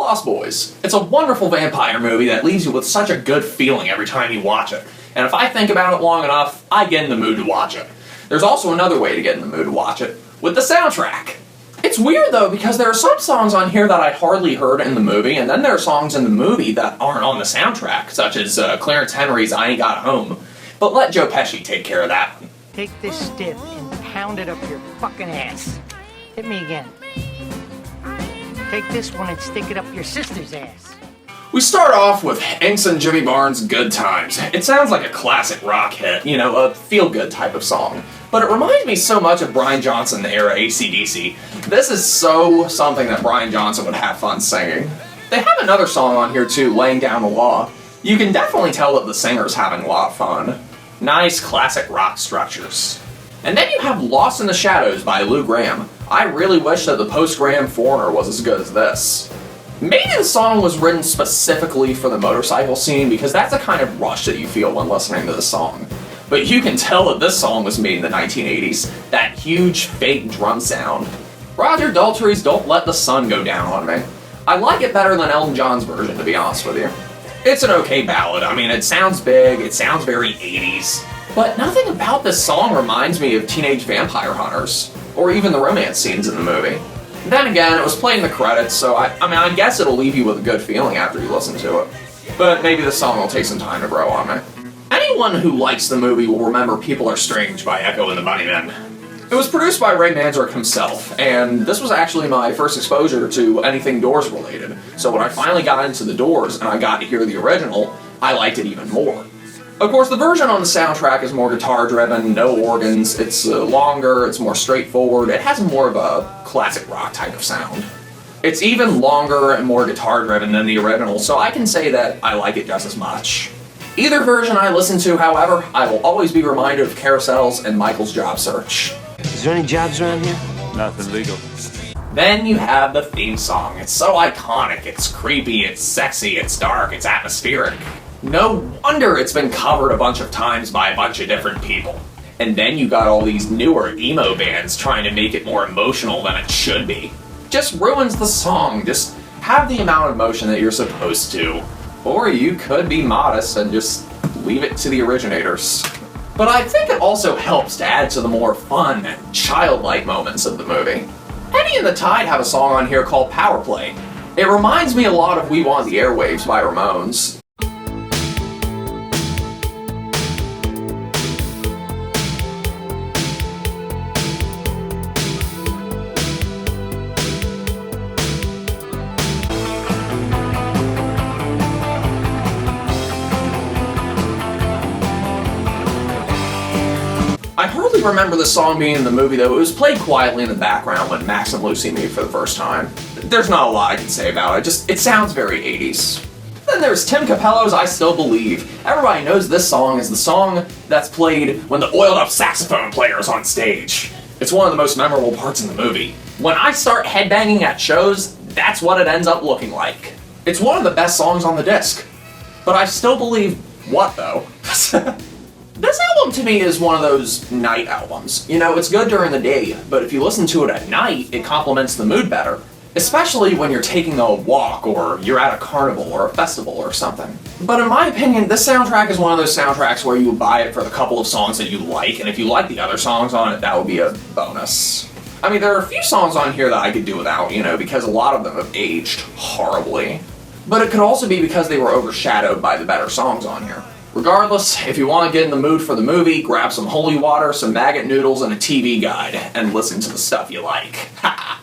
Lost Boys. It's a wonderful vampire movie that leaves you with such a good feeling every time you watch it. And if I think about it long enough, I get in the mood to watch it. There's also another way to get in the mood to watch it, with the soundtrack. It's weird though, because there are some songs on here that I hardly heard in the movie, and then there are songs in the movie that aren't on the soundtrack, such as Clarence Henry's I Ain't Got Home. But let Joe Pesci take care of that one. Take this stiff and pound it up your fucking ass. Hit me again. Take this one and stick it up your sister's ass. We start off with Inks and Jimmy Barnes' Good Times. It sounds like a classic rock hit, you know, a feel-good type of song. But it reminds me so much of Brian Johnson-era AC/DC. This is so something that Brian Johnson would have fun singing. They have another song on here too, Laying Down the Law. You can definitely tell that the singer's having a lot of fun. Nice classic rock structures. And then you have Lost in the Shadows by Lou Gramm. I really wish that the post-Gramm Foreigner was as good as this. Maybe the song was written specifically for the motorcycle scene, because that's the kind of rush that you feel when listening to the song. But you can tell that this song was made in the 1980s. That huge, fake drum sound. Roger Daltrey's Don't Let the Sun Go Down on Me. I like it better than Elton John's version, to be honest with you. It's an okay ballad. I mean, it sounds big, it sounds very 80s. But nothing about this song reminds me of Teenage Vampire Hunters, or even the romance scenes in the movie. Then again, it was played in the credits, so I guess it'll leave you with a good feeling after you listen to it. But maybe the song will take some time to grow on me. Anyone who likes the movie will remember People Are Strange by Echo and the Bunnymen. It was produced by Ray Manzarek himself, and this was actually my first exposure to anything Doors related. So when I finally got into the Doors and I got to hear the original, I liked it even more. Of course, the version on the soundtrack is more guitar-driven, no organs, it's longer, it's more straightforward, it has more of a classic rock type of sound. It's even longer and more guitar-driven than the original, so I can say that I like it just as much. Either version I listen to, however, I will always be reminded of Carousels and Michael's Job Search. Is there any jobs around here? Nothing legal. Then you have the theme song. It's so iconic, it's creepy, it's sexy, it's dark, it's atmospheric. No wonder it's been covered a bunch of times by a bunch of different people. And then you got all these newer emo bands trying to make it more emotional than it should be. Just ruins the song. Just have the amount of emotion that you're supposed to. Or you could be modest and just leave it to the originators. But I think it also helps to add to the more fun and childlike moments of the movie. Eddie and the Tide have a song on here called Power Play. It reminds me a lot of We Want the Airwaves by Ramones. I hardly remember the song being in the movie though. It was played quietly in the background when Max and Lucy meet for the first time. There's not a lot I can say about it, it sounds very 80s. Then there's Tim Capello's I Still Believe. Everybody knows this song is the song that's played when the oiled up saxophone player is on stage. It's one of the most memorable parts in the movie. When I start headbanging at shows, that's what it ends up looking like. It's one of the best songs on the disc. But I Still Believe what though? This album to me is one of those night albums. You know, it's good during the day, but if you listen to it at night, it complements the mood better. Especially when you're taking a walk, or you're at a carnival, or a festival, or something. But in my opinion, this soundtrack is one of those soundtracks where you buy it for the couple of songs that you like, and if you like the other songs on it, that would be a bonus. I mean, there are a few songs on here that I could do without, you know, because a lot of them have aged horribly. But it could also be because they were overshadowed by the better songs on here. Regardless, if you want to get in the mood for the movie, grab some holy water, some maggot noodles, and a TV guide, and listen to the stuff you like. Ha!